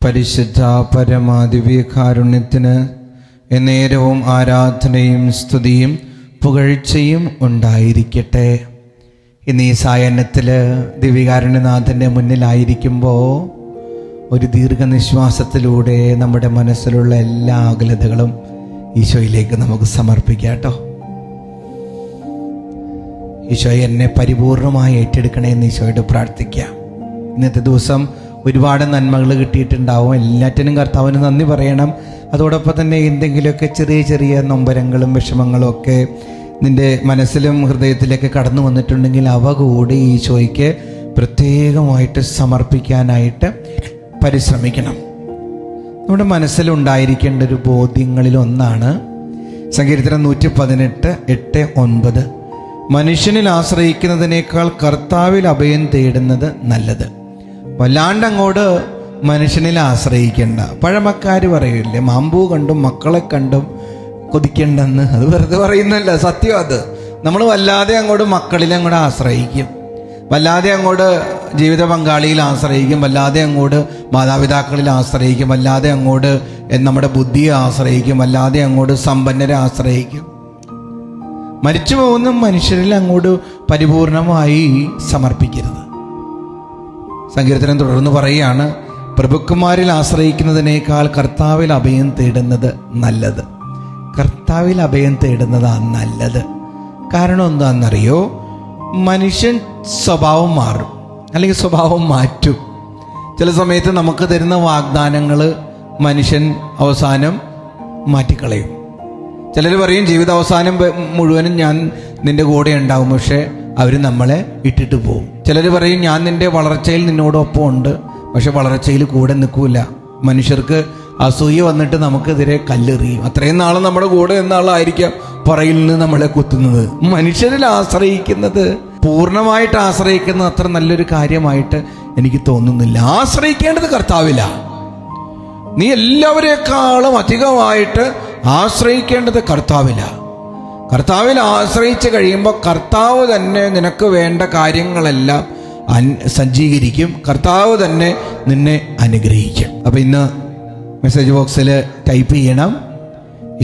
പരിശുദ്ധ പരമാദിവ്യകാരുണ്യത്തിന് എന്നേരവും ആരാധനയും സ്തുതിയും പുകഴ്ചയും ഉണ്ടായിരിക്കട്ടെ. ഇന്ന് ഈ സായാഹ്നത്തിൽ ദിവ്യകാരുണ്യനാഥൻ്റെ മുന്നിലായിരിക്കുമ്പോൾ ഒരു ദീർഘനിശ്വാസത്തിലൂടെ നമ്മുടെ മനസ്സിലുള്ള എല്ലാ അകലതകളും ഈശോയിലേക്ക് നമുക്ക് സമർപ്പിക്കാം കേട്ടോ. ഈശോ എന്നെ പരിപൂർണമായി ഏറ്റെടുക്കണേ എന്ന് ഈശോയോട് പ്രാർത്ഥിക്കാം. ഇന്നത്തെ ദിവസം ഒരുപാട് നന്മകൾ കിട്ടിയിട്ടുണ്ടാവും. എല്ലാറ്റിനും കർത്താവിന് നന്ദി പറയണം. അതോടൊപ്പം തന്നെ എന്തെങ്കിലുമൊക്കെ ചെറിയ ചെറിയ നൊമ്പരങ്ങളും വിഷമങ്ങളും ഒക്കെ നിൻ്റെ മനസ്സിലും ഹൃദയത്തിലേക്ക് കടന്നു വന്നിട്ടുണ്ടെങ്കിൽ അവ കൂടി ഈശോയ്ക്ക് പ്രത്യേകമായിട്ട് സമർപ്പിക്കാനായിട്ട് പരിശ്രമിക്കണം. നമ്മുടെ മനസ്സിലുണ്ടായിരിക്കേണ്ട ഒരു ബോധ്യങ്ങളിലൊന്നാണ് സങ്കീർത്തനം 118:8-9. മനുഷ്യനിൽ ആശ്രയിക്കുന്നതിനേക്കാൾ കർത്താവിൽ അഭയം തേടുന്നത് നല്ലത്. വല്ലാണ്ട് അങ്ങോട്ട് മനുഷ്യനിൽ ആശ്രയിക്കേണ്ട. പഴമക്കാർ പറയില്ലേ, മാമ്പൂ കണ്ടും മക്കളെ കണ്ടും കൊതിക്കണ്ടെന്ന്. അത് വെറുതെ പറയുന്നല്ല, സത്യം. അത് നമ്മൾ വല്ലാതെ അങ്ങോട്ട് മക്കളിൽ അങ്ങോട്ട് ആശ്രയിക്കും, വല്ലാതെ അങ്ങോട്ട് ജീവിത പങ്കാളിയിൽ ആശ്രയിക്കും, വല്ലാതെ അങ്ങോട്ട് മാതാപിതാക്കളിൽ ആശ്രയിക്കും, വല്ലാതെ അങ്ങോട്ട് നമ്മുടെ ബുദ്ധിയെ ആശ്രയിക്കും, വല്ലാതെ അങ്ങോട്ട് സമ്പന്നരെ ആശ്രയിക്കും. മരിച്ചു പോകുന്ന മനുഷ്യരിൽ അങ്ങോട്ട് പരിപൂർണമായി സമർപ്പിക്കരുത്. സങ്കീർത്തനം തുടർന്ന് പറയുകയാണ്, പ്രഭുക്കന്മാരിൽ ആശ്രയിക്കുന്നതിനേക്കാൾ കർത്താവിൽ അഭയം തേടുന്നത് നല്ലത്. കർത്താവിൽ അഭയം തേടുന്നതാണ് നല്ലത്. കാരണം എന്താണെന്നറിയോ? മനുഷ്യൻ സ്വഭാവം മാറും, അല്ലെങ്കിൽ സ്വഭാവം മാറ്റും. ചില സമയത്ത് നമുക്ക് തരുന്ന വാഗ്ദാനങ്ങൾ മനുഷ്യൻ അവസാനം മാറ്റിക്കളയും. ചിലർ പറയും ജീവിതാവസാനം മുഴുവനും ഞാൻ നിൻ്റെ കൂടെ ഉണ്ടാവും, പക്ഷെ അവർ നമ്മളെ ഇട്ടിട്ട് പോകും. ചിലർ പറയും ഞാൻ നിൻ്റെ വളർച്ചയിൽ നിന്നോടൊപ്പം ഉണ്ട്, പക്ഷെ വളർച്ചയിൽ കൂടെ നിൽക്കൂല. മനുഷ്യർക്ക് അസൂയ വന്നിട്ട് നമുക്കെതിരെ കല്ലെറിയും. അത്രയും നാളെ നമ്മുടെ കൂടെ എന്ന ആളായിരിക്കാം പറയിൽ നിന്ന് നമ്മളെ കുത്തുന്നത്. മനുഷ്യരിൽ ആശ്രയിക്കുന്നത്, പൂർണ്ണമായിട്ട് ആശ്രയിക്കുന്നത് അത്ര നല്ലൊരു കാര്യമായിട്ട് എനിക്ക് തോന്നുന്നില്ല. ആശ്രയിക്കേണ്ടത് കർത്താവില. നീ എല്ലാവരെക്കാളും അധികമായിട്ട് ആശ്രയിക്കേണ്ടത് കർത്താവില. കർത്താവിൽ ആശ്രയിച്ച് കഴിയുമ്പോൾ കർത്താവ് തന്നെ നിനക്ക് വേണ്ട കാര്യങ്ങളെല്ലാം സജ്ജീകരിക്കും. കർത്താവ് തന്നെ നിന്നെ അനുഗ്രഹിക്കും. അപ്പം ഇന്ന് മെസ്സേജ് ബോക്സിൽ ടൈപ്പ് ചെയ്യണം,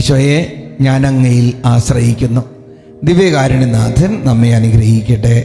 ഈശോയെ ഞാൻ അങ്ങയിൽ ആശ്രയിക്കുന്നു. ദിവ്യകാരുണ്യനാഥൻ നമ്മെ അനുഗ്രഹിക്കട്ടെ.